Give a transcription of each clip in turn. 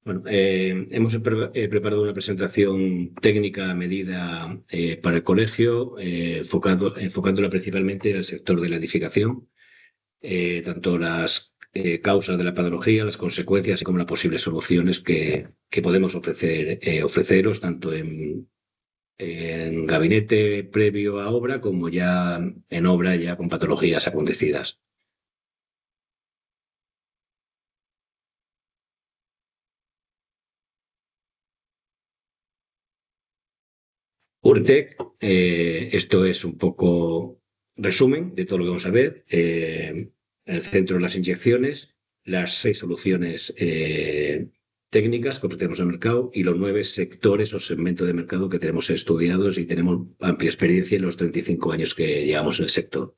Bueno, hemos preparado una presentación técnica a medida para el colegio, enfocándola principalmente en el sector de la edificación, tanto las causas de la patología, las consecuencias, y como las posibles soluciones que podemos ofreceros tanto en gabinete previo a obra como ya en obra ya con patologías acontecidas. Urtec, esto es un poco resumen de todo lo que vamos a ver. En el centro, las inyecciones, las 6 soluciones técnicas que ofrecemos al mercado y los 9 sectores o segmentos de mercado que tenemos estudiados y tenemos amplia experiencia en los 35 años que llevamos en el sector.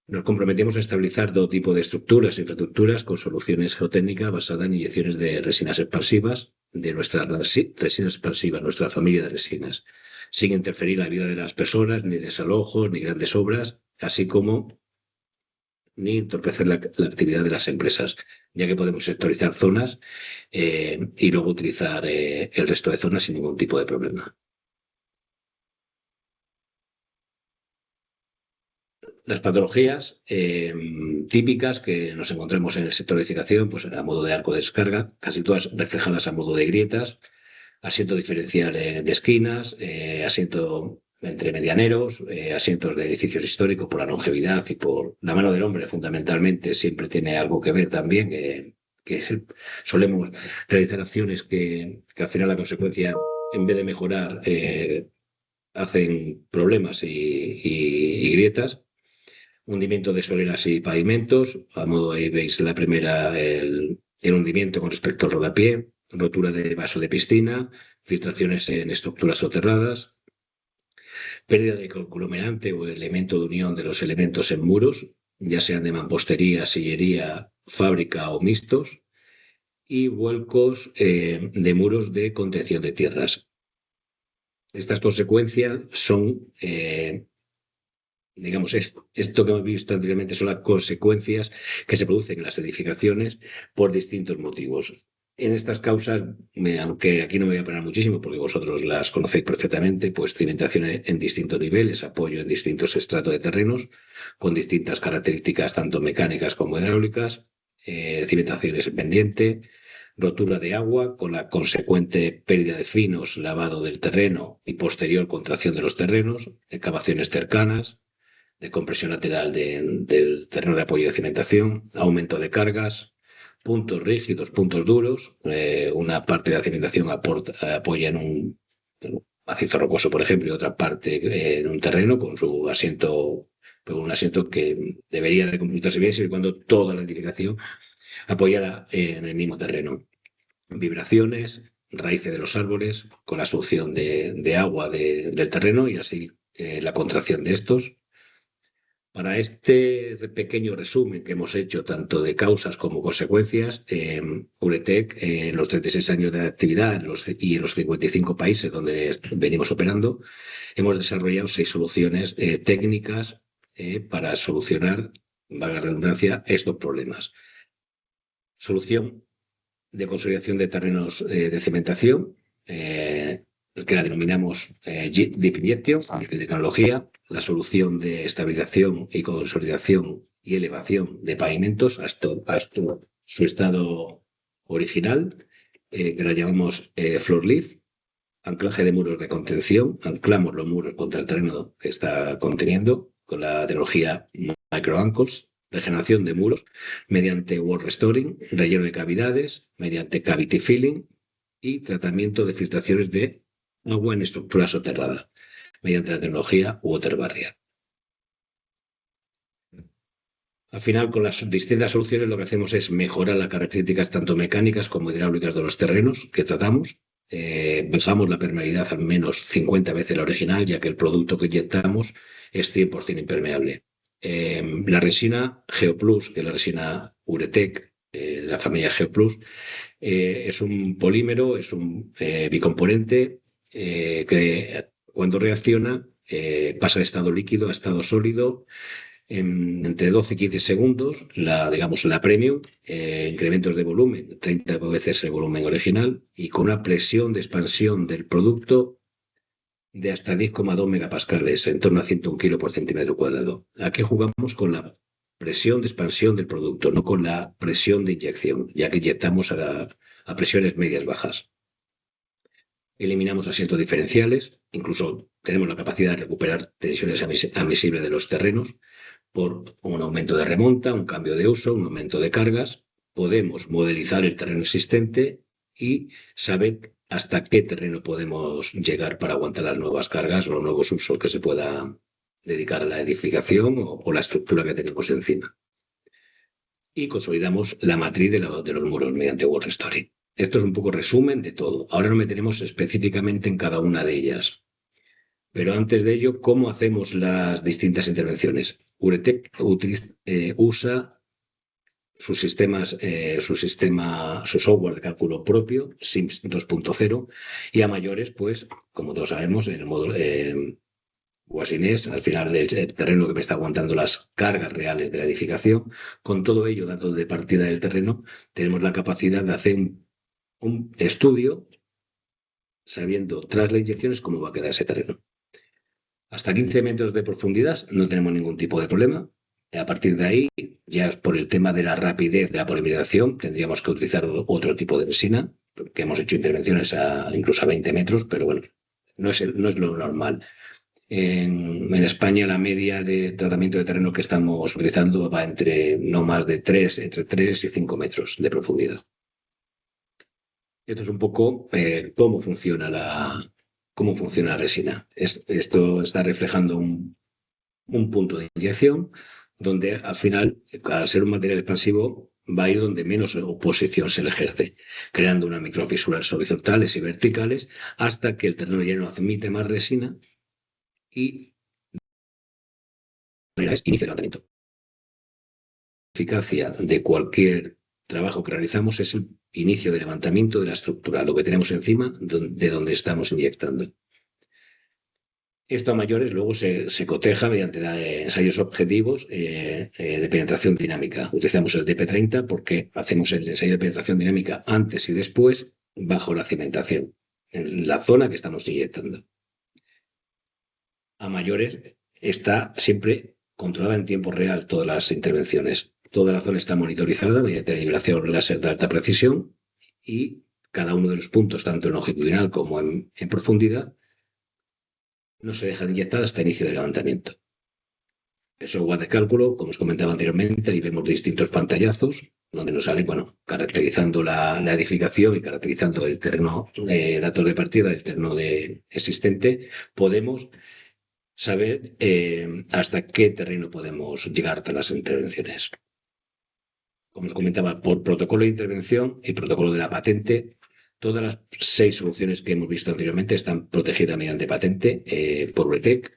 Nos comprometemos a estabilizar todo tipo de estructuras e infraestructuras con soluciones geotécnicas basadas en inyecciones de resinas expansivas, de nuestras resinas expansivas, nuestra familia de resinas, sin interferir en la vida de las personas, ni desalojos, ni grandes obras, así como ni entorpecer la actividad de las empresas, ya que podemos sectorizar zonas y luego utilizar el resto de zonas sin ningún tipo de problema. Las patologías típicas que nos encontramos en el sector de edificación, pues a modo de arco de descarga, casi todas reflejadas a modo de grietas, asiento diferencial de esquinas, asiento entre medianeros, asientos de edificios históricos por la longevidad y por la mano del hombre, fundamentalmente, siempre tiene algo que ver también, solemos realizar acciones que al final la consecuencia, en vez de mejorar, hacen problemas y grietas. Hundimiento de soleras y pavimentos. A modo ahí veis la primera, el hundimiento con respecto al rodapié, rotura de vaso de piscina, filtraciones en estructuras soterradas, pérdida de conglomerante o elemento de unión de los elementos en muros, ya sean de mampostería, sillería, fábrica o mixtos, y vuelcos de muros de contención de tierras. Estas consecuencias son digamos, esto que hemos visto anteriormente son las consecuencias que se producen en las edificaciones por distintos motivos. En estas causas, aunque aquí no me voy a parar muchísimo porque vosotros las conocéis perfectamente, pues cimentación en distintos niveles, apoyo en distintos estratos de terrenos, con distintas características tanto mecánicas como hidráulicas, cimentaciones en pendiente, rotura de agua con la consecuente pérdida de finos, lavado del terreno y posterior contracción de los terrenos, excavaciones cercanas, de compresión lateral del terreno de apoyo de cimentación, aumento de cargas, puntos rígidos, puntos duros. Una parte de la cimentación apoya en un macizo rocoso, por ejemplo, y otra parte en un terreno con su asiento, pues un asiento que debería de comportarse bien siempre y cuando toda la edificación apoyara en el mismo terreno. Vibraciones, raíces de los árboles, con la succión de agua del terreno y así la contracción de estos. Para este pequeño resumen que hemos hecho tanto de causas como consecuencias, Uretec, en los 36 años de actividad y en los 55 países donde venimos operando, hemos desarrollado 6 soluciones técnicas para solucionar, valga la redundancia, estos problemas. Solución de consolidación de terrenos de cimentación, que la denominamos Deep Injection, de tecnología, la solución de estabilización y consolidación y elevación de pavimentos hasta su estado original, que la llamamos Floor Lift, anclaje de muros de contención, anclamos los muros contra el terreno que está conteniendo con la tecnología Micro Ankles, regeneración de muros mediante wall restoring, relleno de cavidades, mediante cavity filling y tratamiento de filtraciones de agua en estructura soterrada, mediante la tecnología Water Barrier. Al final, con las distintas soluciones, lo que hacemos es mejorar las características tanto mecánicas como hidráulicas de los terrenos que tratamos. Bajamos la permeabilidad al menos 50 veces la original, ya que el producto que inyectamos es 100% impermeable. La resina Geoplus, que es la resina Uretec, de la familia Geoplus, es un polímero, es un bicomponente que cuando reacciona pasa de estado líquido a estado sólido entre 12 y 15 segundos, digamos, la premium, incrementos de volumen, 30 veces el volumen original, y con una presión de expansión del producto de hasta 10,2 megapascales, en torno a 101 kilos por centímetro cuadrado. Aquí jugamos con la presión de expansión del producto, no con la presión de inyección, ya que inyectamos a presiones medias bajas. Eliminamos asientos diferenciales, incluso tenemos la capacidad de recuperar tensiones admisibles de los terrenos por un aumento de remonta, un cambio de uso, un aumento de cargas. Podemos modelizar el terreno existente y saber hasta qué terreno podemos llegar para aguantar las nuevas cargas o los nuevos usos que se pueda dedicar a la edificación o la estructura que tenemos encima. Y consolidamos la matriz de los muros mediante Wall Story. Esto es un poco resumen de todo. Ahora nos meteremos específicamente en cada una de ellas. Pero antes de ello, ¿cómo hacemos las distintas intervenciones? Uretec usa sus sistemas, su software de cálculo propio, SIMS 2.0, y a mayores, pues, como todos sabemos, en el módulo Guasinés, al final el terreno que me está aguantando las cargas reales de la edificación, con todo ello, datos de partida del terreno, tenemos la capacidad de hacer un estudio sabiendo tras las inyecciones cómo va a quedar ese terreno. Hasta 15 metros de profundidad no tenemos ningún tipo de problema. A partir de ahí, ya por el tema de la rapidez de la polimerización, tendríamos que utilizar otro tipo de resina, que hemos hecho intervenciones incluso a 20 metros, pero bueno, no es lo normal. En España la media de tratamiento de terreno que estamos utilizando va entre no más de entre 3 y 5 metros de profundidad. Esto es un poco cómo funciona la resina. Esto está reflejando un punto de inyección donde al final, al ser un material expansivo, va a ir donde menos oposición se le ejerce, creando unas microfisuras horizontales y verticales hasta que el terreno ya no admite más resina y inicia el levantamiento. La eficacia de cualquier trabajo que realizamos es el inicio de levantamiento de la estructura, lo que tenemos encima de donde estamos inyectando. Esto a mayores luego se coteja mediante ensayos objetivos de penetración dinámica. Utilizamos el DP30 porque hacemos el ensayo de penetración dinámica antes y después bajo la cimentación, en la zona que estamos inyectando. A mayores está siempre controlada en tiempo real todas las intervenciones. Toda la zona está monitorizada mediante la nivelación láser de alta precisión y cada uno de los puntos, tanto en longitudinal como en profundidad, no se deja de inyectar hasta inicio del levantamiento. El software de cálculo, como os comentaba anteriormente, ahí vemos distintos pantallazos donde nos salen, bueno, caracterizando la edificación y caracterizando el terreno, datos de partida del terreno existente, podemos saber hasta qué terreno podemos llegar tras las intervenciones. Como os comentaba, por protocolo de intervención y protocolo de la patente, todas las 6 soluciones que hemos visto anteriormente están protegidas mediante patente por Uretec.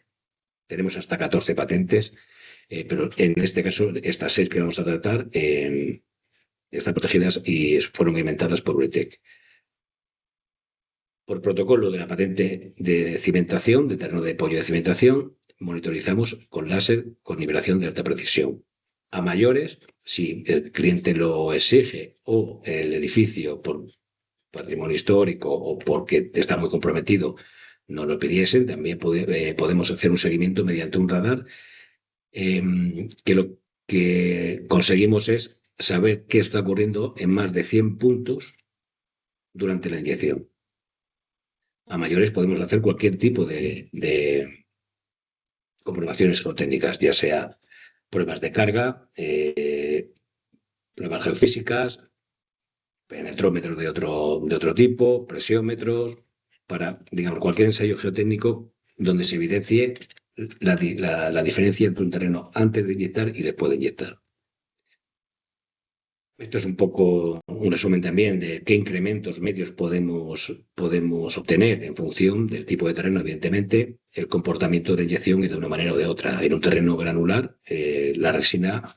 Tenemos hasta 14 patentes, pero en este caso, estas 6 que vamos a tratar están protegidas y fueron inventadas por Uretec. Por protocolo de la patente de cimentación, de terreno de pollo de cimentación, monitorizamos con láser con nivelación de alta precisión. A mayores, si el cliente lo exige o el edificio por patrimonio histórico o porque está muy comprometido no lo pidiesen, también podemos hacer un seguimiento mediante un radar que lo que conseguimos es saber qué está ocurriendo en más de 100 puntos durante la inyección. A mayores podemos hacer cualquier tipo de comprobaciones geotécnicas, ya sea pruebas de carga, pruebas geofísicas, penetrómetros de otro tipo, presiómetros, para, digamos, cualquier ensayo geotécnico donde se evidencie la diferencia entre un terreno antes de inyectar y después de inyectar. Esto es un poco un resumen también de qué incrementos medios podemos obtener en función del tipo de terreno. Evidentemente, el comportamiento de inyección es de una manera o de otra. En un terreno granular, la resina,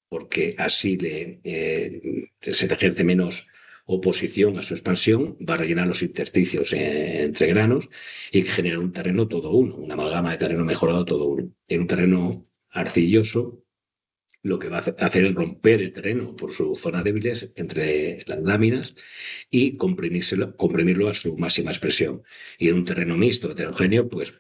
porque así se le ejerce menos oposición a su expansión, va a rellenar los intersticios entre granos y genera un terreno todo uno, una amalgama de terreno mejorado todo uno. En un terreno arcilloso, lo que va a hacer es romper el terreno por su zona débiles entre las láminas y comprimirlo a su máxima expresión. Y en un terreno mixto, heterogéneo, pues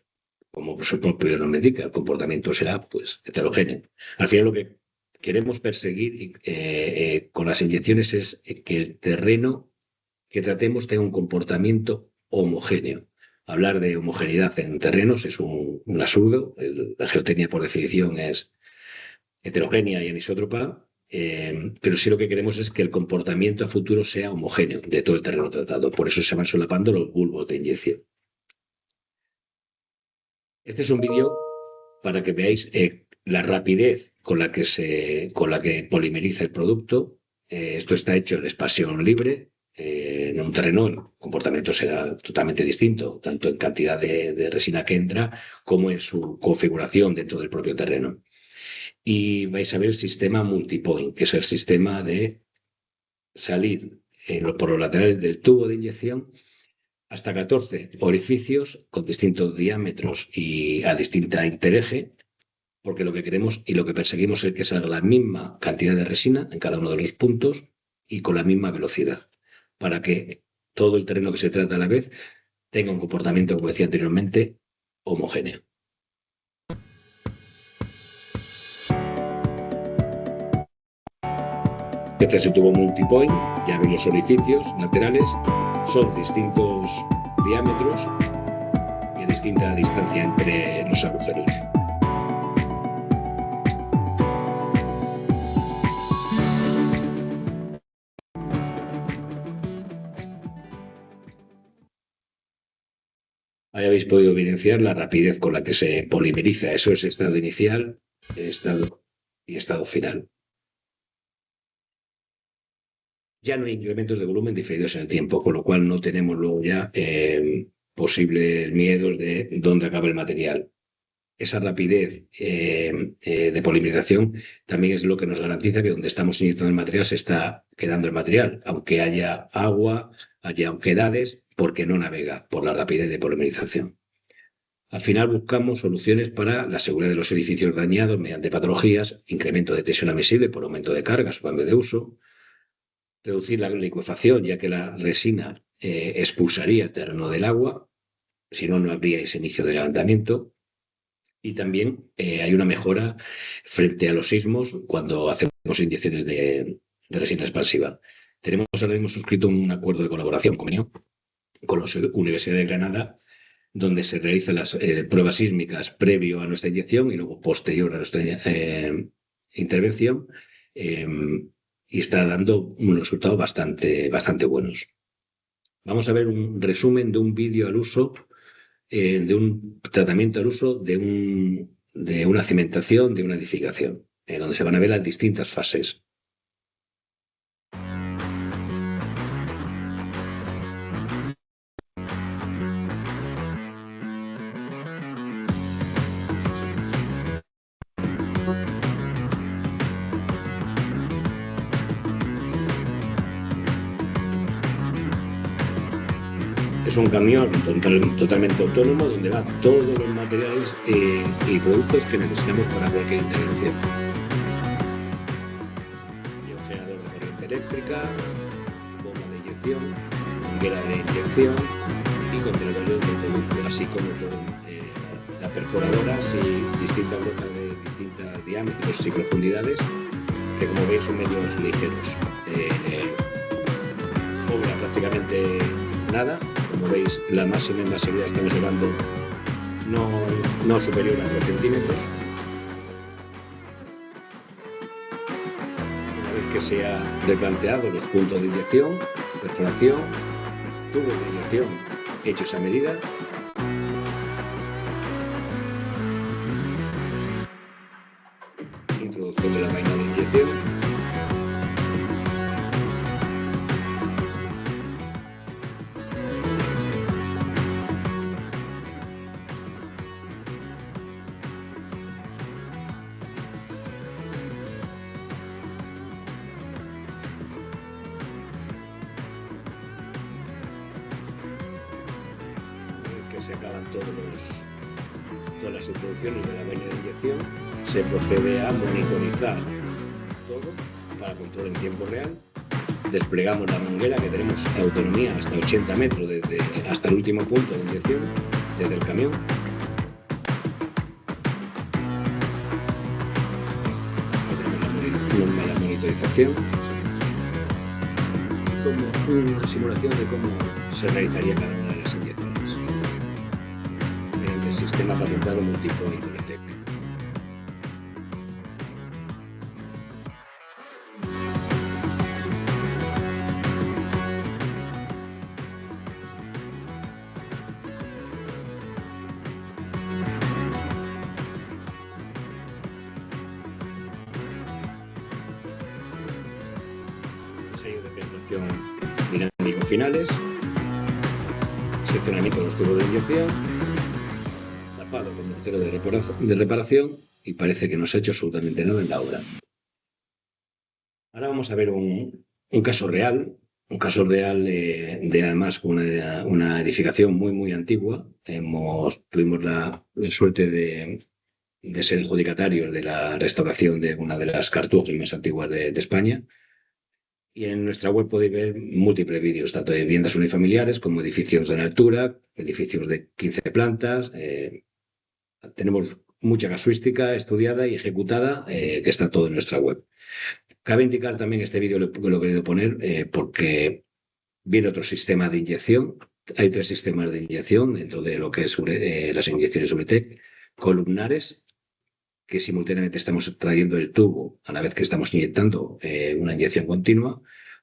como su propio nombre indica, el comportamiento será pues heterogéneo. Al final lo que queremos perseguir con las inyecciones es que el terreno que tratemos tenga un comportamiento homogéneo. Hablar de homogeneidad en terrenos es un absurdo. La geotecnia, por definición, es heterogénea y anisótropa, pero sí lo que queremos es que el comportamiento a futuro sea homogéneo de todo el terreno tratado. Por eso se van solapando los bulbos de inyección. Este es un vídeo para que veáis la rapidez con la que polimeriza el producto. Esto está hecho en expansión libre. En un terreno el comportamiento será totalmente distinto, tanto en cantidad de resina que entra como en su configuración dentro del propio terreno. Y vais a ver el sistema multipoint, que es el sistema de salir por los laterales del tubo de inyección hasta 14 orificios con distintos diámetros y a distinta intereje, porque lo que queremos y lo que perseguimos es que salga la misma cantidad de resina en cada uno de los puntos y con la misma velocidad, para que todo el terreno que se trata a la vez tenga un comportamiento, como decía anteriormente, homogéneo. Este es el tubo multipoint, ya veis los orificios laterales, son distintos diámetros y a distinta distancia entre los agujeros. Ahí habéis podido evidenciar la rapidez con la que se polimeriza. Eso es estado inicial, estado y estado final. Ya no hay incrementos de volumen diferidos en el tiempo, con lo cual no tenemos luego ya posibles miedos de dónde acaba el material. Esa rapidez de polimerización también es lo que nos garantiza que donde estamos inyectando el material se está quedando el material, aunque haya agua, haya oquedades, porque no navega por la rapidez de polimerización. Al final buscamos soluciones para la seguridad de los edificios dañados mediante patologías, incremento de tensión admisible por aumento de cargas o cambio de uso, reducir la licuefacción, ya que la resina expulsaría el terreno del agua, si no, no habría ese inicio de levantamiento. Y también hay una mejora frente a los sismos cuando hacemos inyecciones de resina expansiva. Tenemos ahora mismo suscrito un acuerdo de colaboración, convenio, con la Universidad de Granada, donde se realizan las pruebas sísmicas previo a nuestra inyección y luego posterior a nuestra intervención, y está dando unos resultados bastante buenos. Vamos a ver un resumen de un vídeo al uso, de un tratamiento al uso de una cimentación, de una edificación, donde se van a ver las distintas fases. Es un camión totalmente autónomo donde van todos los materiales y productos que necesitamos para cualquier intervención. Y un generador de corriente eléctrica, bomba de inyección, manguera de inyección y contenedores de producto, así como las perforadoras y distintas brojas de distintos diámetros y profundidades, que como veis son medios ligeros. Obra prácticamente nada. Como veis, la máxima invasividad estamos llevando no superior a 3 centímetros. Una vez que se ha replanteado los puntos de inyección, perforación, tubos de inyección hechos a medida, introducción de la vaina de inyección, que se acaban todas las introducciones de la vaina de inyección. se procede a monitorizar todo para control en tiempo real. Desplegamos la manguera, que tenemos autonomía hasta 80 metros hasta el último punto de inyección, desde el camión. Tenemos la monitorización, como una simulación de cómo se realizaría cada una de las inyecciones mediante el sistema patentado Multipoint Uretec. Sellos de penetración dinámicos finales, seccionamiento de los tubos de inyección, tapado con mortero de reparación, y parece que no se ha hecho absolutamente nada en la obra. Ahora vamos a ver un caso real, de además una edificación muy antigua. Tuvimos la suerte de ser adjudicatarios de la restauración de una de las cartujas más antiguas de España. Y en nuestra web podéis ver múltiples vídeos, tanto de viviendas unifamiliares como edificios de altura, edificios de 15 plantas. Tenemos mucha casuística estudiada y ejecutada, que está todo en nuestra web. Cabe indicar también, este vídeo lo he querido poner porque viene otro sistema de inyección. Hay 3 sistemas de inyección dentro de lo que es las inyecciones Uretec: columnares, que simultáneamente estamos trayendo el tubo a la vez que estamos inyectando una inyección continua;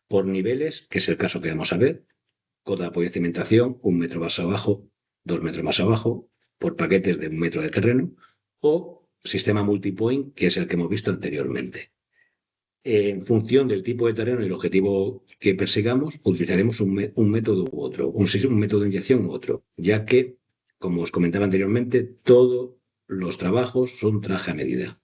por niveles, que es el caso que vamos a ver; cota de apoyo de cimentación, 1 metro más abajo, 2 metros más abajo; por paquetes de 1 metro de terreno; o sistema multipoint, que es el que hemos visto anteriormente. En función del tipo de terreno y el objetivo que persigamos, utilizaremos un método u otro, un método de inyección u otro, ya que, como os comentaba anteriormente, todos los trabajos son traje a medida.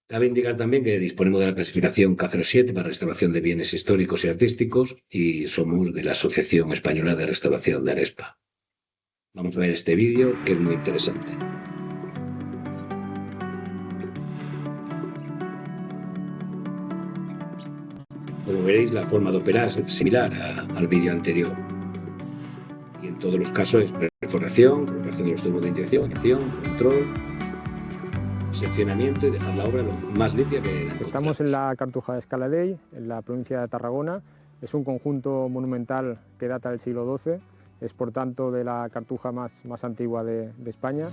Cabe indicar también que disponemos de la clasificación K07 para restauración de bienes históricos y artísticos, y somos de la Asociación Española de Restauración de Arespa. Vamos a ver este vídeo, que es muy interesante. Como veréis, la forma de operar es similar al vídeo anterior. Y en todos los casos es perforación, colocación de los tubos de inyección, control, seccionamiento y dejar la obra lo más limpia que encontramos. Estamos en la Cartuja de Escaladei, en la provincia de Tarragona. Es un conjunto monumental que data del siglo XII. Es, por tanto, de la cartuja más antigua de España.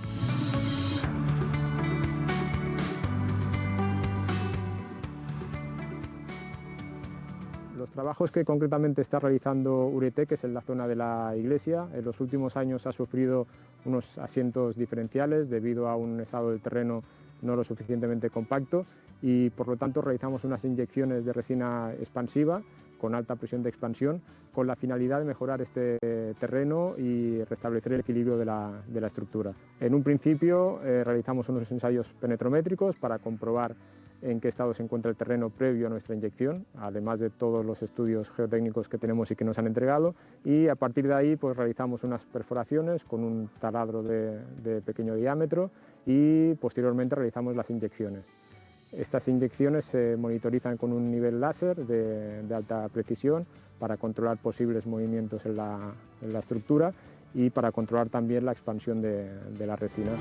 Los trabajos que concretamente está realizando Uretec es en la zona de la iglesia. En los últimos años ha sufrido unos asientos diferenciales debido a un estado del terreno no lo suficientemente compacto, y por lo tanto realizamos unas inyecciones de resina expansiva con alta presión de expansión, con la finalidad de mejorar este terreno y restablecer el equilibrio de la estructura. En un principio realizamos unos ensayos penetrométricos para comprobar en qué estado se encuentra el terreno previo a nuestra inyección, además de todos los estudios geotécnicos que tenemos y que nos han entregado, y a partir de ahí pues realizamos unas perforaciones con un taladro de pequeño diámetro, y posteriormente realizamos las inyecciones. Estas inyecciones se monitorizan con un nivel láser de alta precisión para controlar posibles movimientos en la estructura y para controlar también la expansión de la resina.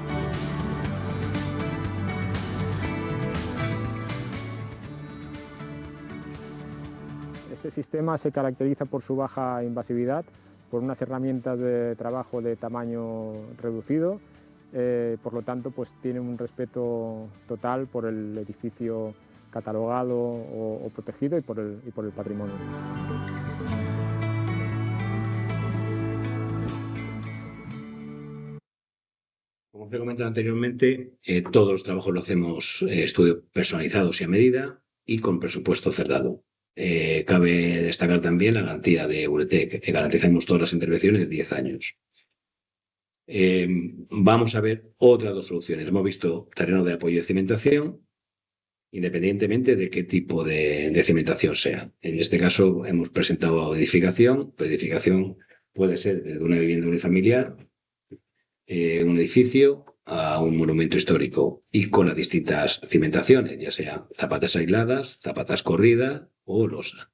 Este sistema se caracteriza por su baja invasividad, por unas herramientas de trabajo de tamaño reducido. Por lo tanto, pues tiene un respeto total por el edificio catalogado o protegido y por el patrimonio. Como os he comentado anteriormente, todos los trabajos lo hacemos estudios personalizados y a medida y con presupuesto cerrado. Cabe destacar también la garantía de Uretec, que garantizamos todas las intervenciones 10 años. Vamos a ver otras 2 soluciones. Hemos visto terreno de apoyo de cimentación, independientemente de qué tipo de cimentación sea. En este caso hemos presentado edificación, pero edificación puede ser de una vivienda unifamiliar, un edificio a un monumento histórico y con las distintas cimentaciones, ya sea zapatas aisladas, zapatas corridas o losa.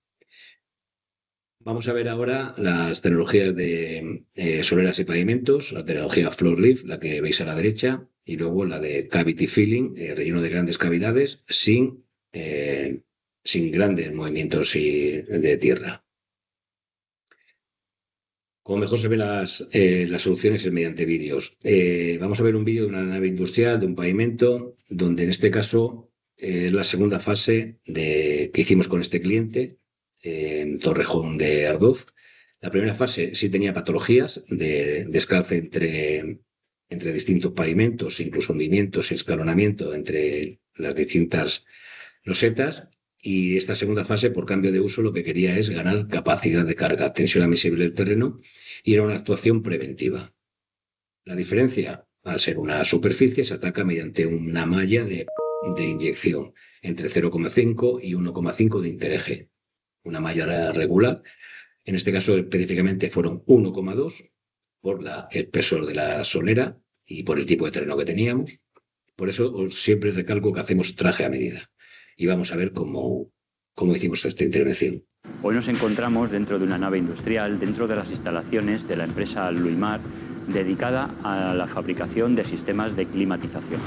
Vamos a ver ahora las tecnologías de soleras y pavimentos, la tecnología Floor Lift, la que veis a la derecha, y luego la de Cavity Filling, relleno de grandes cavidades sin grandes movimientos de tierra. Como mejor se ven las soluciones es mediante vídeos. Vamos a ver un vídeo de una nave industrial, de un pavimento, donde en este caso es la segunda fase que hicimos con este cliente en Torrejón de Ardoz. La primera fase sí tenía patologías de descalce entre distintos pavimentos, incluso hundimientos y escalonamiento entre las distintas losetas. Y esta segunda fase, por cambio de uso, lo que quería es ganar capacidad de carga, tensión admisible del terreno, y era una actuación preventiva. La diferencia, al ser una superficie, se ataca mediante una malla de inyección entre 0,5 y 1,5 de intereje. Una malla regular. En este caso, específicamente, fueron 1,2 por el espesor de la solera y por el tipo de terreno que teníamos. Por eso siempre recalco que hacemos traje a medida. Y vamos a ver cómo hicimos esta intervención. Hoy nos encontramos dentro de una nave industrial, dentro de las instalaciones de la empresa Luimar, dedicada a la fabricación de sistemas de climatización.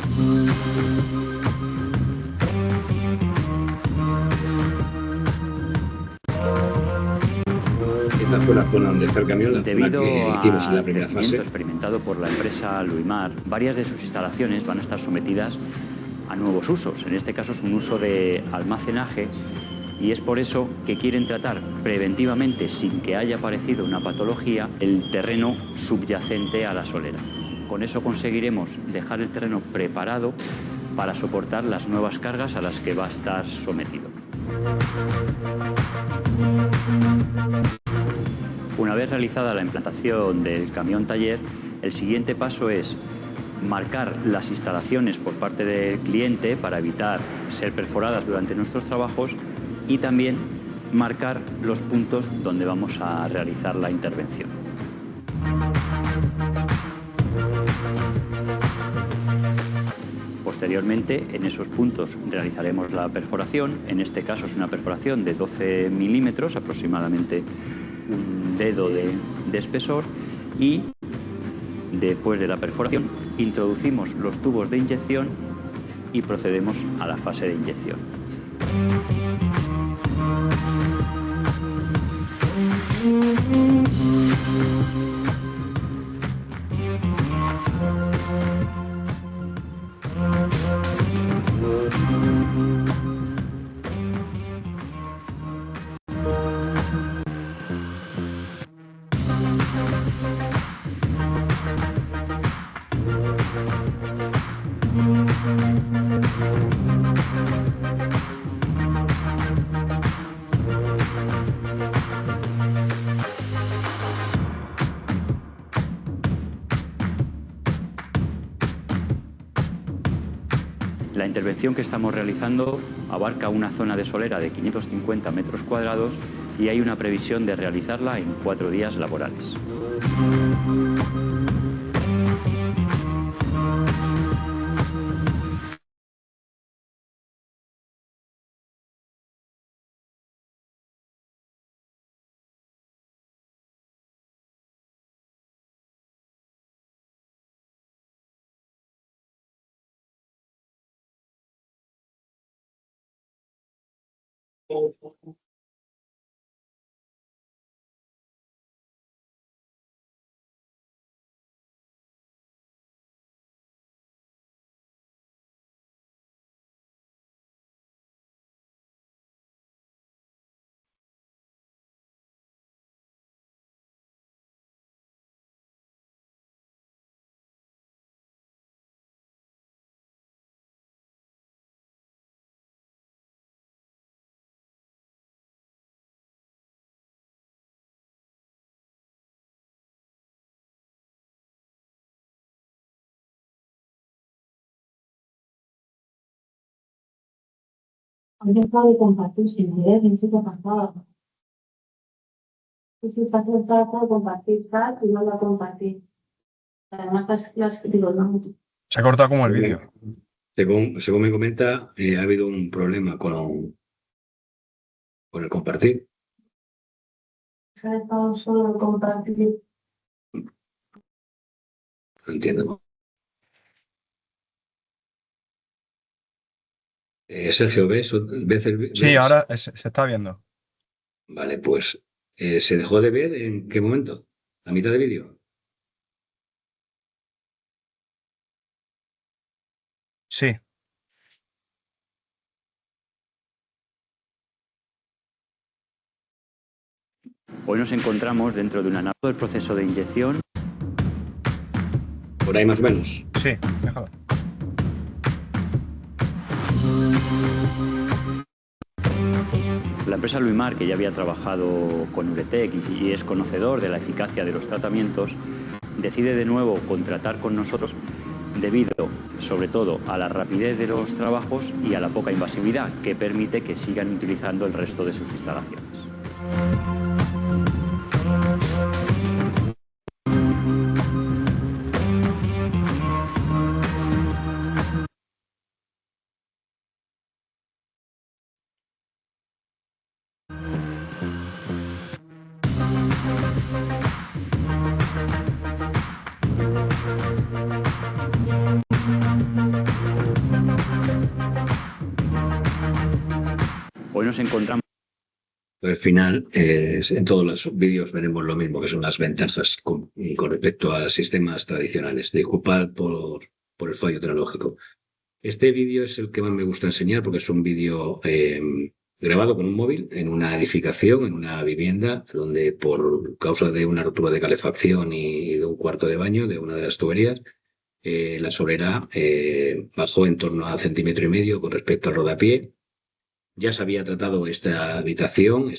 Esta fue la zona donde está el camión, la zona que hicimos en la primera fase. Debido al experimentado por la empresa Luimar, varias de sus instalaciones van a estar sometidas a nuevos usos. En este caso es un uso de almacenaje, y es por eso que quieren tratar preventivamente, sin que haya aparecido una patología, el terreno subyacente a la solera. Con eso conseguiremos dejar el terreno preparado para soportar las nuevas cargas a las que va a estar sometido. Una vez realizada la implantación del camión taller, el siguiente paso es marcar las instalaciones por parte del cliente para evitar ser perforadas durante nuestros trabajos, y también marcar los puntos donde vamos a realizar la intervención. Posteriormente, en esos puntos realizaremos la perforación. En este caso es una perforación de 12 milímetros, aproximadamente un dedo de espesor, y después de la perforación introducimos los tubos de inyección y procedemos a la fase de inyección. La intervención que estamos realizando abarca una zona de solera de 550 metros cuadrados y hay una previsión de realizarla en 4 días laborales. Han dejado de compartir sin querer, en chico pasado. Y si se hace el compartir tal y no lo compartir. Además, digo, no. Se ha cortado como el vídeo. Según me comenta, ha habido un problema con el compartir. Se ha dejado solo de compartir. No entiendo. Sergio, ¿ves Sí, ahora se está viendo. Vale, pues ¿se dejó de ver en qué momento? ¿A mitad de vídeo? Sí. Hoy nos encontramos dentro de una nave del proceso de inyección. Por ahí más o menos. Sí, déjalo. La empresa Luimar, que ya había trabajado con Uretec y es conocedor de la eficacia de los tratamientos, decide de nuevo contratar con nosotros debido, sobre todo, a la rapidez de los trabajos y a la poca invasividad que permite que sigan utilizando el resto de sus instalaciones. Hoy nos encontramos. Al final, en todos los vídeos veremos lo mismo, que son las ventajas con respecto a sistemas tradicionales. Disculpad por el fallo tecnológico. Este vídeo es el que más me gusta enseñar porque es un vídeo grabado con un móvil en una edificación, en una vivienda, donde por causa de una rotura de calefacción y de un cuarto de baño de una de las tuberías, la solera bajó en torno a 1,5 cm con respecto al rodapié. Ya se había tratado esta habitación,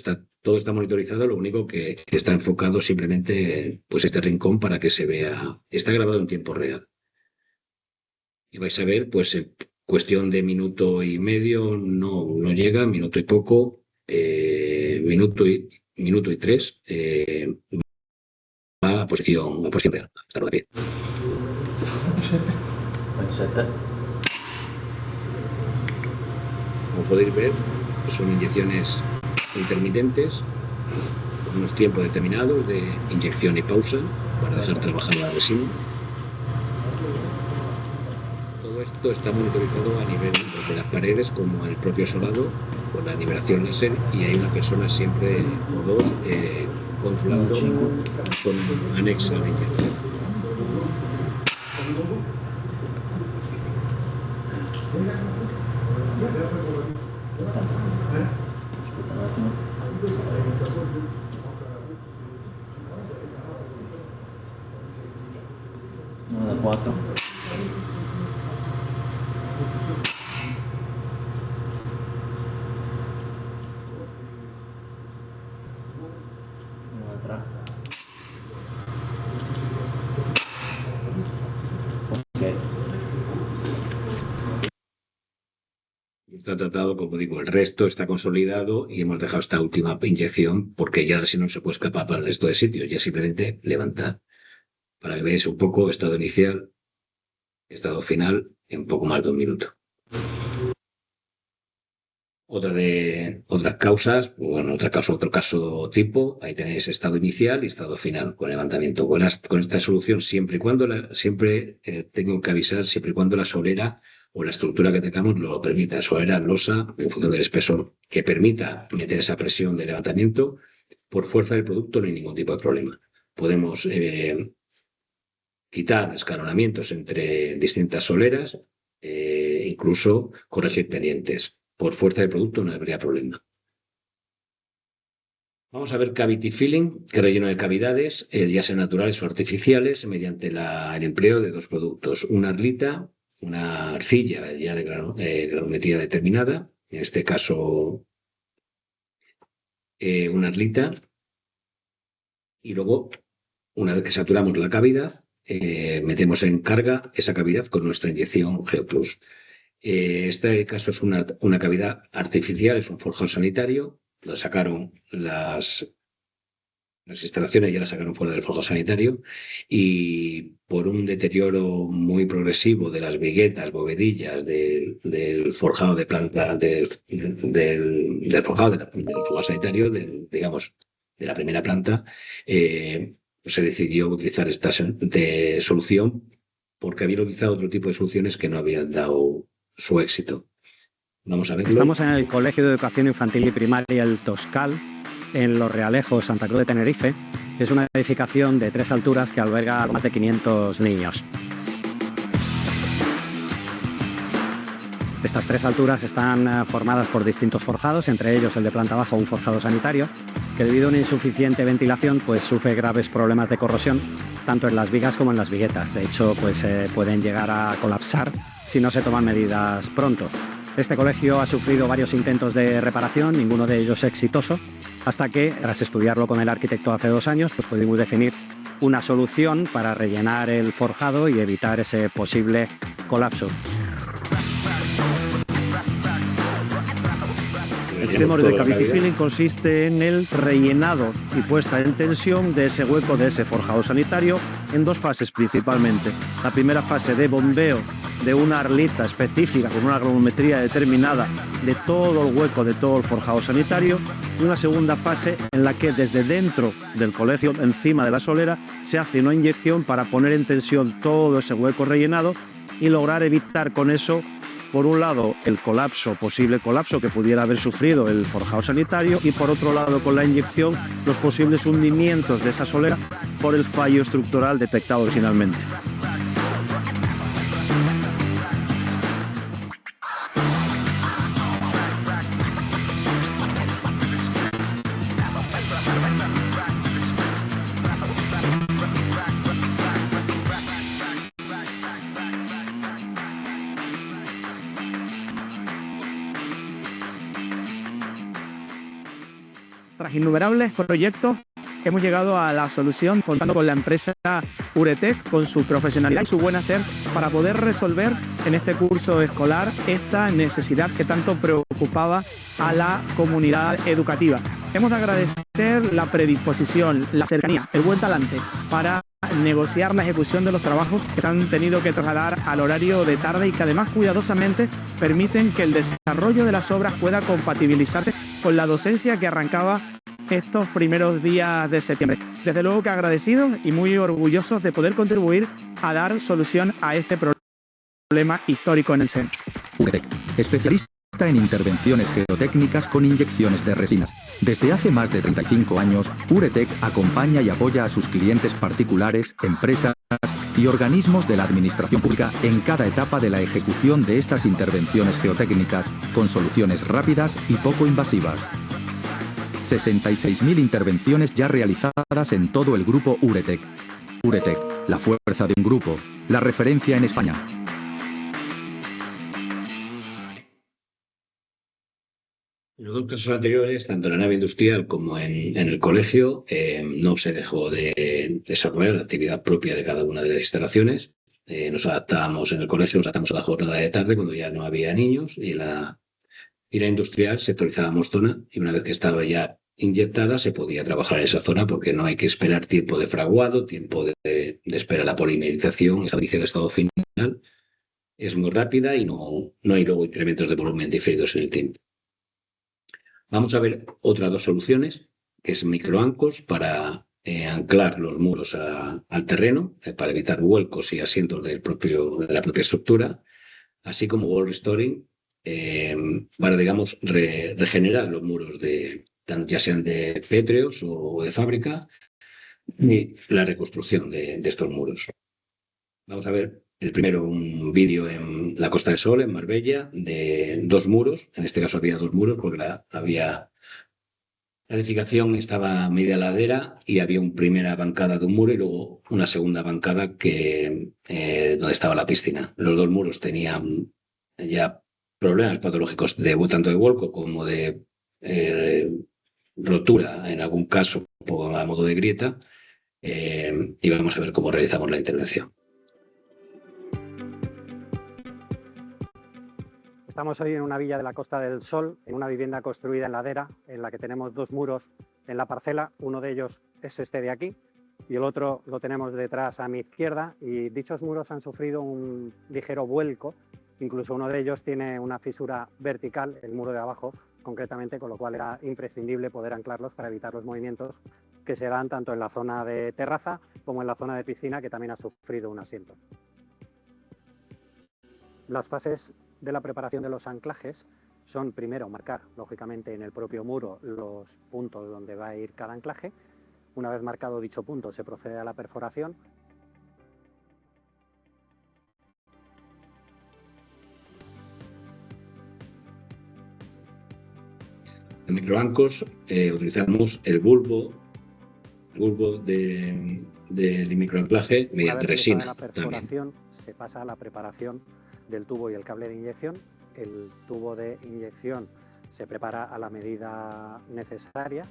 todo está monitorizado, lo único que está enfocado simplemente pues este rincón para que se vea, está grabado en tiempo real. Y vais a ver, pues en cuestión de minuto y medio, no llega, minuto y poco, minuto y tres, va a posición real, hasta lo de pie. Como podéis ver, son inyecciones intermitentes, con unos tiempos determinados de inyección y pausa para dejar trabajar la resina. Todo esto está monitorizado a nivel de las paredes como en el propio solado con la nivelación láser y hay una persona siempre o dos controlando la zona anexa a la inyección. Está tratado, como digo, el resto está consolidado y hemos dejado esta última inyección porque ya si no se puede escapar para el resto de sitios, ya simplemente levantar. Para que veáis un poco estado inicial, estado final en poco más de un minuto. Otras causas, bueno, otro caso tipo, ahí tenéis estado inicial y estado final con levantamiento. Con esta solución, siempre y cuando tengo que avisar, siempre y cuando la solera o la estructura que tengamos lo permita, solera, losa, en función del espesor, que permita meter esa presión de levantamiento, por fuerza del producto no hay ningún tipo de problema. Podemos quitar escalonamientos entre distintas soleras, incluso corregir pendientes. Por fuerza del producto no habría problema. Vamos a ver cavity filling, que relleno de cavidades, ya sean naturales o artificiales, mediante el empleo de dos productos. Una arlita, una arcilla ya de granometría determinada, en este caso una arlita, y luego, una vez que saturamos la cavidad, metemos en carga esa cavidad con nuestra inyección GeoPlus. Este caso es una cavidad artificial, es un forjado sanitario. Lo sacaron las las instalaciones ya las sacaron fuera del forjado sanitario y por un deterioro muy progresivo de las viguetas, bovedillas del forjado de planta, del forjado, del forjado sanitario, digamos, de la primera planta, se decidió utilizar esta solución porque había utilizado otro tipo de soluciones que no habían dado su éxito. Vamos a verlo. Estamos en el Colegio de Educación Infantil y Primaria El Toscal, en Los Realejos, Santa Cruz de Tenerife. Es una edificación de 3 alturas que alberga más de 500 niños. Estas 3 alturas están formadas por distintos forjados, entre ellos el de planta baja, un forjado sanitario, que debido a una insuficiente ventilación pues sufre graves problemas de corrosión, tanto en las vigas como en las viguetas. De hecho, pues pueden llegar a colapsar si no se toman medidas pronto. Este colegio ha sufrido varios intentos de reparación, ninguno de ellos exitoso, hasta que, tras estudiarlo con el arquitecto hace 2 años, pues pudimos definir una solución para rellenar el forjado y evitar ese posible colapso. El sistema de cavity filling consiste en el rellenado y puesta en tensión de ese hueco, de ese forjado sanitario, en 2 fases principalmente. La primera fase de bombeo de una arlita específica con una granulometría determinada de todo el hueco de todo el forjado sanitario, y una segunda fase en la que desde dentro del colegio, encima de la solera, se hace una inyección para poner en tensión todo ese hueco rellenado y lograr evitar con eso, por un lado, el colapso, posible colapso que pudiera haber sufrido el forjado sanitario, y por otro lado, con la inyección, los posibles hundimientos de esa solera por el fallo estructural detectado originalmente. Tras innumerables proyectos, hemos llegado a la solución contando con la empresa Uretec, con su profesionalidad y su buen hacer, para poder resolver en este curso escolar esta necesidad que tanto preocupaba a la comunidad educativa. Hemos de agradecer la predisposición, la cercanía, el buen talante para negociar la ejecución de los trabajos que se han tenido que trasladar al horario de tarde y que además cuidadosamente permiten que el desarrollo de las obras pueda compatibilizarse con la docencia que arrancaba estos primeros días de septiembre. Desde luego que agradecidos y muy orgullosos de poder contribuir a dar solución a este problema histórico en el centro. Uretec, especialista en intervenciones geotécnicas con inyecciones de resinas. Desde hace más de 35 años, Uretec acompaña y apoya a sus clientes particulares, empresas y organismos de la administración pública en cada etapa de la ejecución de estas intervenciones geotécnicas, con soluciones rápidas y poco invasivas. 66.000 intervenciones ya realizadas en todo el grupo Uretec. Uretec, la fuerza de un grupo, la referencia en España. En los 2 casos anteriores, tanto en la nave industrial como en el colegio, no se dejó de desarrollar la actividad propia de cada una de las instalaciones. Nos adaptábamos en el colegio, nos adaptamos a la jornada de tarde cuando ya no había niños, y en la industrial sectorizábamos zona, y una vez que estaba ya inyectada se podía trabajar en esa zona porque no hay que esperar tiempo de fraguado, tiempo de espera a la polimerización, estabilización de estado final. Es muy rápida y no hay luego incrementos de volumen diferidos en el tiempo. Vamos a ver otras 2 soluciones, que es microancos para anclar los muros al terreno, para evitar vuelcos y asientos de la propia estructura, así como wall restoring, para, digamos, regenerar los muros, ya sean de pétreos o de fábrica, y la reconstrucción de estos muros. Vamos a ver el primero, un vídeo en la Costa del Sol, en Marbella, de 2 muros. En este caso había 2 muros porque la edificación estaba a media ladera y había una primera bancada de un muro y luego una segunda bancada donde estaba la piscina. Los 2 muros tenían ya problemas patológicos tanto de vuelco como de rotura, en algún caso a modo de grieta, y vamos a ver cómo realizamos la intervención. Estamos hoy en una villa de la Costa del Sol, en una vivienda construida en ladera, en la que tenemos dos muros en la parcela. Uno de ellos es este de aquí y el otro lo tenemos detrás a mi izquierda, y dichos muros han sufrido un ligero vuelco. Incluso uno de ellos tiene una fisura vertical, el muro de abajo concretamente, con lo cual era imprescindible poder anclarlos para evitar los movimientos que se dan tanto en la zona de terraza como en la zona de piscina, que también ha sufrido un asiento. Las fases de la preparación de los anclajes son, primero, marcar, lógicamente, en el propio muro los puntos donde va a ir cada anclaje. Una vez marcado dicho punto, se procede a la perforación. En microbancos utilizamos el bulbo del microanclaje mediante resina. La perforación se pasa a la preparación del tubo y el cable de inyección. El tubo de inyección se prepara a la medida necesaria.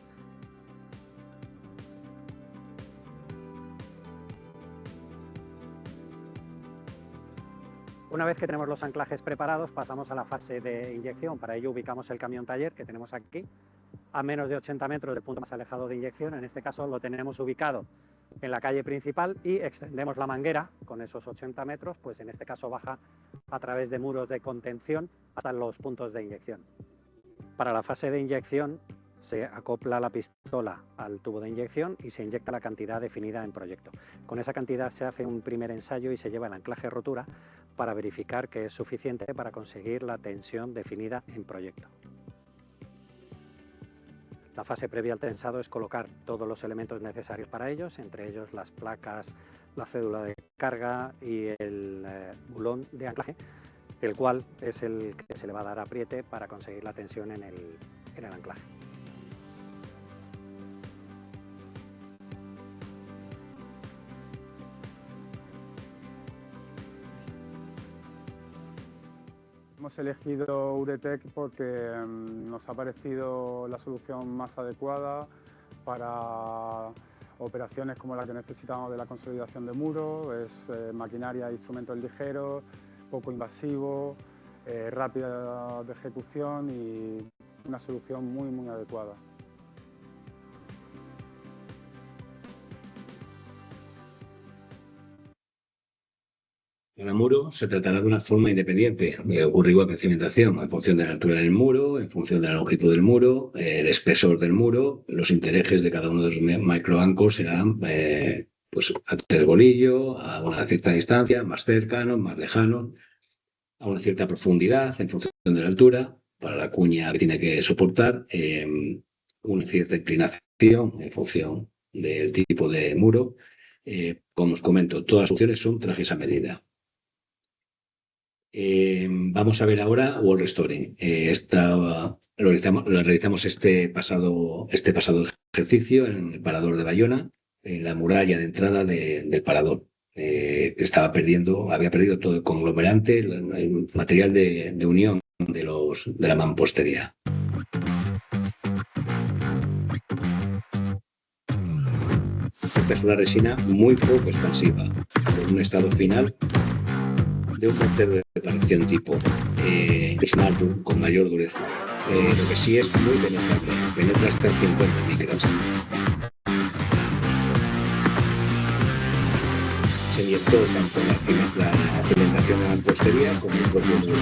Una vez que tenemos los anclajes preparados, pasamos a la fase de inyección. Para ello ubicamos el camión taller que tenemos aquí, a menos de 80 metros del punto más alejado de inyección. En este caso lo tenemos ubicado en la calle principal y extendemos la manguera con esos 80 metros, pues en este caso baja a través de muros de contención hasta los puntos de inyección. Para la fase de inyección se acopla la pistola al tubo de inyección y se inyecta la cantidad definida en proyecto. Con esa cantidad se hace un primer ensayo y se lleva el anclaje rotura para verificar que es suficiente para conseguir la tensión definida en proyecto. La fase previa al tensado es colocar todos los elementos necesarios para ellos, entre ellos las placas, la cédula de carga y el bulón de anclaje, el cual es el que se le va a dar apriete para conseguir la tensión en el anclaje. Hemos elegido Uretec porque nos ha parecido la solución más adecuada para operaciones como la que necesitamos de la consolidación de muros. Es maquinaria e instrumentos ligeros, poco invasivo, rápida de ejecución y una solución muy adecuada. Cada muro se tratará de una forma independiente. Ocurre igual que en cimentación, en función de la altura del muro, en función de la longitud del muro, el espesor del muro, los intereses de cada uno de los microbancos serán pues a 3 bolillos, a una cierta distancia, más cercano, más lejano, a una cierta profundidad en función de la altura, para la cuña que tiene que soportar, una cierta inclinación en función del tipo de muro. Como os comento, todas las opciones son trajes a medida. Vamos a ver ahora Wall Restoring. Lo realizamos este pasado ejercicio en el Parador de Bayona, en la muralla de entrada del Parador. Había perdido todo el conglomerante, el material de unión de la mampostería. Esta es una resina muy poco expansiva, con un estado final de un mortero de preparación tipo Marble con mayor dureza. Lo que sí es muy penetrable, penetra hasta 50 micras. Se inyectó tanto la cimentación de la mampostería como el propio muro.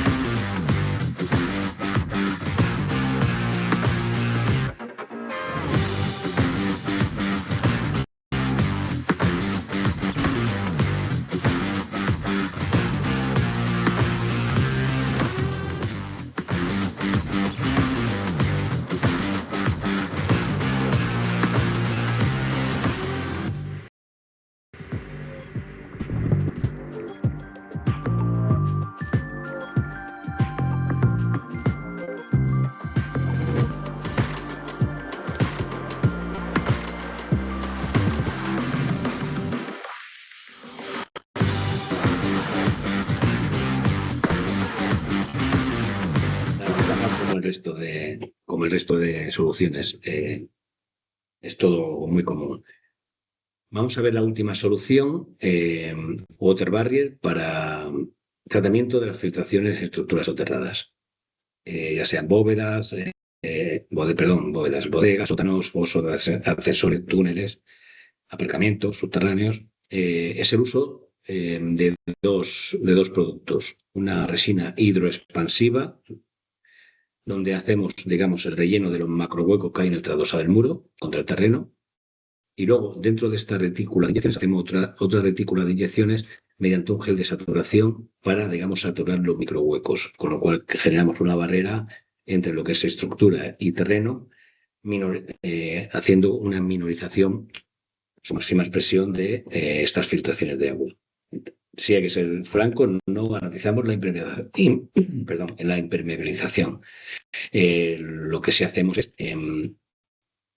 Como el resto de soluciones. Es todo muy común. Vamos a ver la última solución, Water Barrier, para tratamiento de las filtraciones en estructuras soterradas. ya sean bóvedas, bóvedas, bodegas, sótanos, fosos de accesorios, túneles, aparcamientos subterráneos. Es el uso de dos productos. Una resina hidroexpansiva, donde hacemos, digamos, el relleno de los macrohuecos que hay en el tradosado del muro contra el terreno. Y luego, dentro de esta retícula de inyecciones, hacemos otra retícula de inyecciones mediante un gel de saturación para, digamos, saturar los microhuecos, con lo cual generamos una barrera entre lo que es estructura y terreno, haciendo una minorización, su máxima expresión de estas filtraciones de agua. Si hay que ser franco, no garantizamos la impermeabilización. Lo que sí hacemos es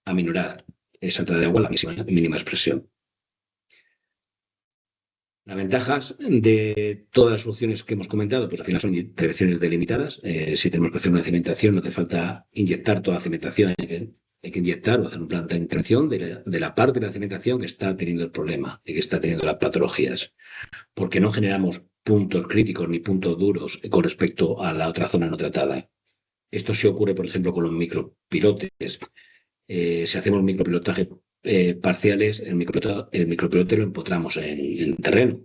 aminorar esa entrada de agua a la mínima expresión. Las ventajas de todas las soluciones que hemos comentado, pues al final son intervenciones delimitadas. Si tenemos que hacer una cimentación, no hace falta inyectar toda la cimentación, hay que inyectar o hacer un plan de intervención de la parte de la cimentación que está teniendo el problema y que está teniendo las patologías, porque no generamos puntos críticos ni puntos duros con respecto a la otra zona no tratada. Esto sí ocurre, por ejemplo, con los micropilotes. Si hacemos micropilotaje parciales, el micropilote lo empotramos en terreno,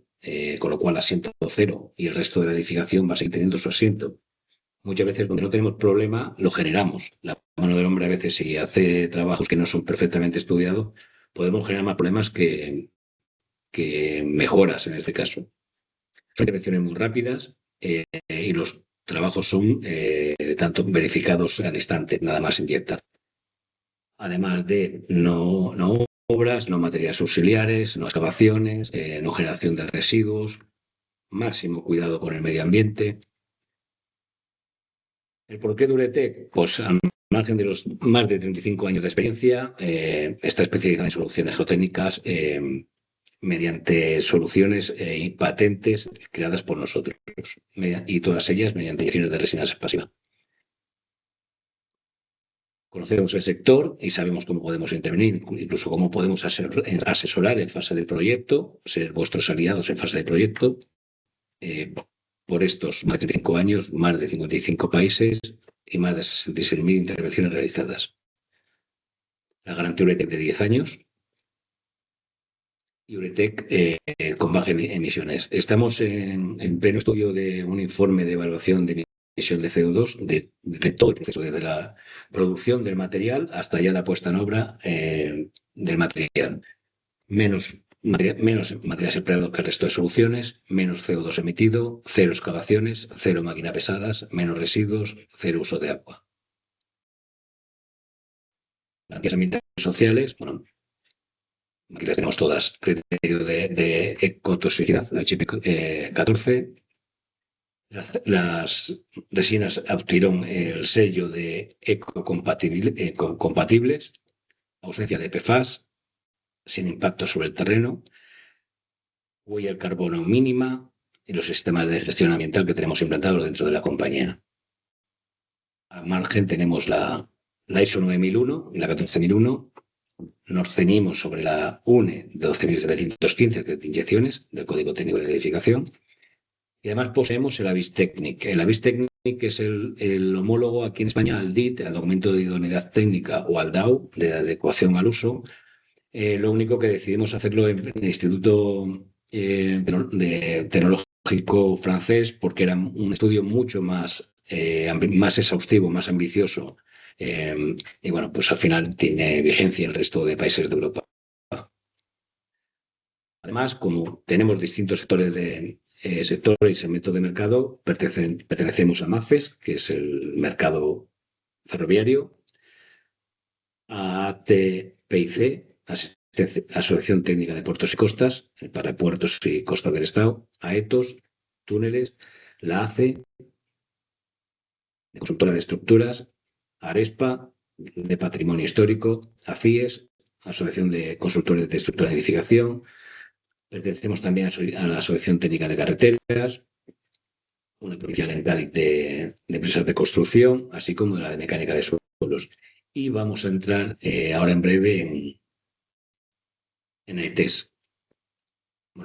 con lo cual asiento cero y el resto de la edificación va a seguir teniendo su asiento. Muchas veces donde no tenemos problema lo generamos. La mano del hombre a veces, si hace trabajos que no son perfectamente estudiados, podemos generar más problemas que mejoras en este caso. Son intervenciones muy rápidas y los trabajos son tanto verificados al instante, nada más inyectar. Además de no obras, no materiales auxiliares, no excavaciones, no generación de residuos, máximo cuidado con el medio ambiente. ¿El porqué de Uretec? Pues al margen de los más de 35 años de experiencia, está especializada en soluciones geotécnicas mediante soluciones y patentes creadas por nosotros, y todas ellas mediante inyecciones de resinas expansivas. Conocemos el sector y sabemos cómo podemos intervenir, incluso cómo podemos asesorar en fase del proyecto, ser vuestros aliados en fase del proyecto. Por estos más de 35 años, más de 55 países y más de 66.000 intervenciones realizadas. La garantía Uretec de 10 años y Uretec con bajas emisiones. Estamos en pleno estudio de un informe de evaluación de emisión de CO2 de todo el proceso, desde la producción del material hasta ya la puesta en obra del material. Menos materiales empleados que el resto de soluciones, menos CO2 emitido, cero excavaciones, cero máquinas pesadas, menos residuos, cero uso de agua. Garantías ambientales y sociales, bueno, aquí las tenemos todas. Criterio de ecotoxicidad, HP 14. Las resinas obtuvieron el sello de ecocompatibles, ausencia de PFAS, sin impacto sobre el terreno, huella de carbono mínima y los sistemas de gestión ambiental que tenemos implantados dentro de la compañía. Al margen tenemos la ISO 9001 y la 14001. Nos ceñimos sobre la UNE 12.715, que es de inyecciones, del Código Técnico de Edificación. Y además poseemos el Avis Technic. El Avis Technic es el homólogo aquí en España al DIT, al documento de idoneidad técnica, o al DAO, de adecuación al uso. Lo único que decidimos hacerlo en el Instituto Tecnológico francés, porque era un estudio mucho más exhaustivo, más ambicioso. Y bueno, pues al final tiene vigencia en el resto de países de Europa. Además, como tenemos distintos sectores y segmentos de mercado, pertenecemos a MAFES, que es el mercado ferroviario, a ATPIC, Asociación Técnica de Puertos y Costas, para puertos y costas del Estado, a ETOS, túneles, la ACE, de consultora de estructuras, ARESPA, de patrimonio histórico, ACIES, Asociación de Consultores de Estructura de Edificación. Pertenecemos también a la Asociación Técnica de Carreteras, una provincial en Cádiz de empresas de construcción, así como la de mecánica de suelos. Y vamos a entrar ahora en breve en ETES.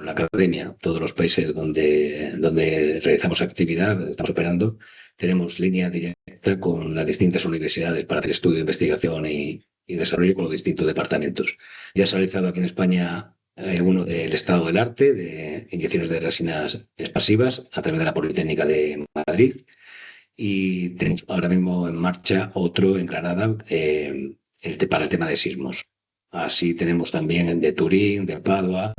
la academia, todos los países donde realizamos actividad, estamos operando, tenemos línea directa con las distintas universidades para hacer estudio, investigación y desarrollo con los distintos departamentos. Ya se ha realizado aquí en España uno del estado del arte, de inyecciones de resinas expansivas a través de la Politécnica de Madrid, y tenemos ahora mismo en marcha otro en Granada para el tema de sismos. Así tenemos también de Turín, de Padua,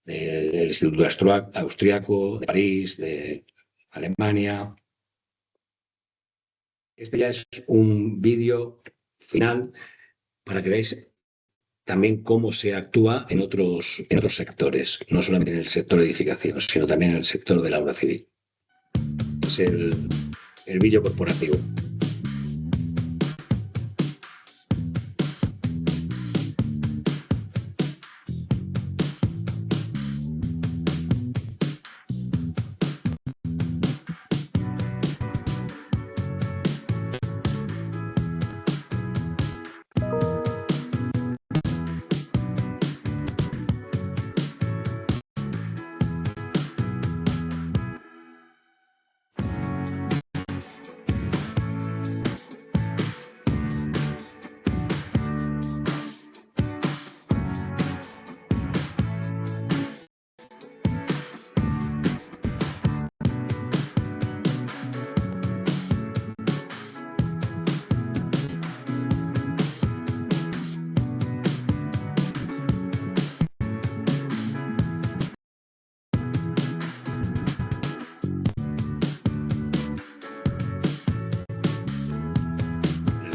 del Instituto Austriaco, de París, de Alemania. Este ya es un vídeo final para que veáis también cómo se actúa en otros sectores, no solamente en el sector de edificación, sino también en el sector de la obra civil. Es el vídeo corporativo.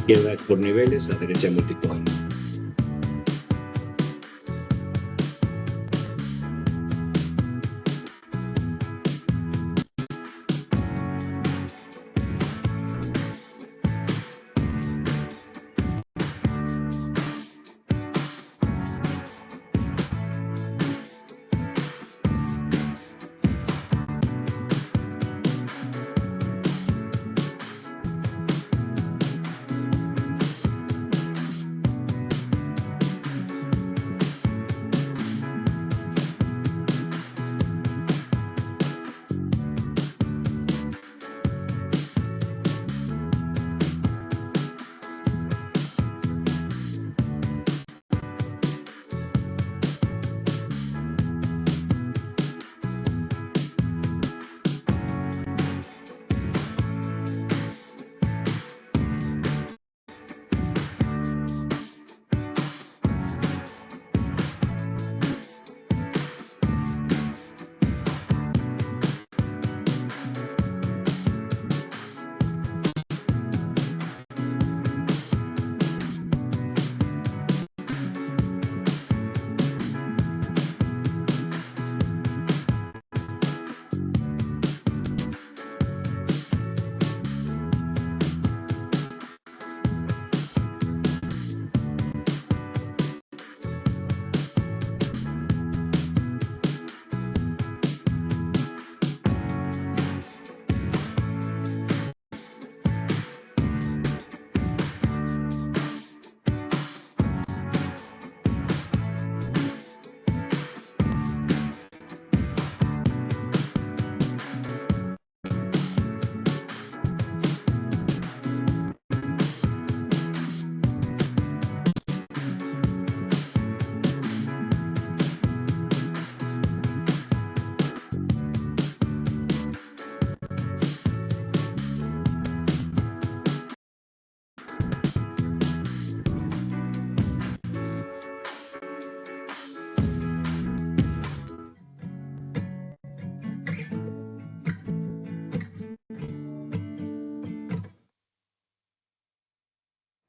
La izquierda es por niveles, la derecha multipoint.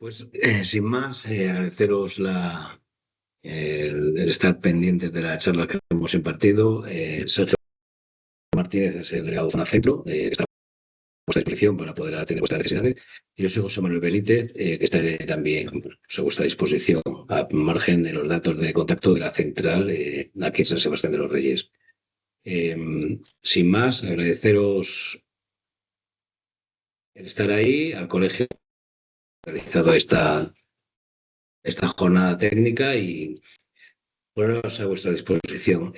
Pues sin más, agradeceros el estar pendientes de la charla que hemos impartido. Sergio Martínez es el delegado de Zona Centro, que está a vuestra disposición para poder atender vuestras necesidades. Y yo soy José Manuel Benítez, que estaré también a vuestra disposición, a margen de los datos de contacto de la central aquí en San Sebastián de los Reyes. Sin más, agradeceros el estar ahí, al colegio realizado esta jornada técnica y ponernos a vuestra disposición.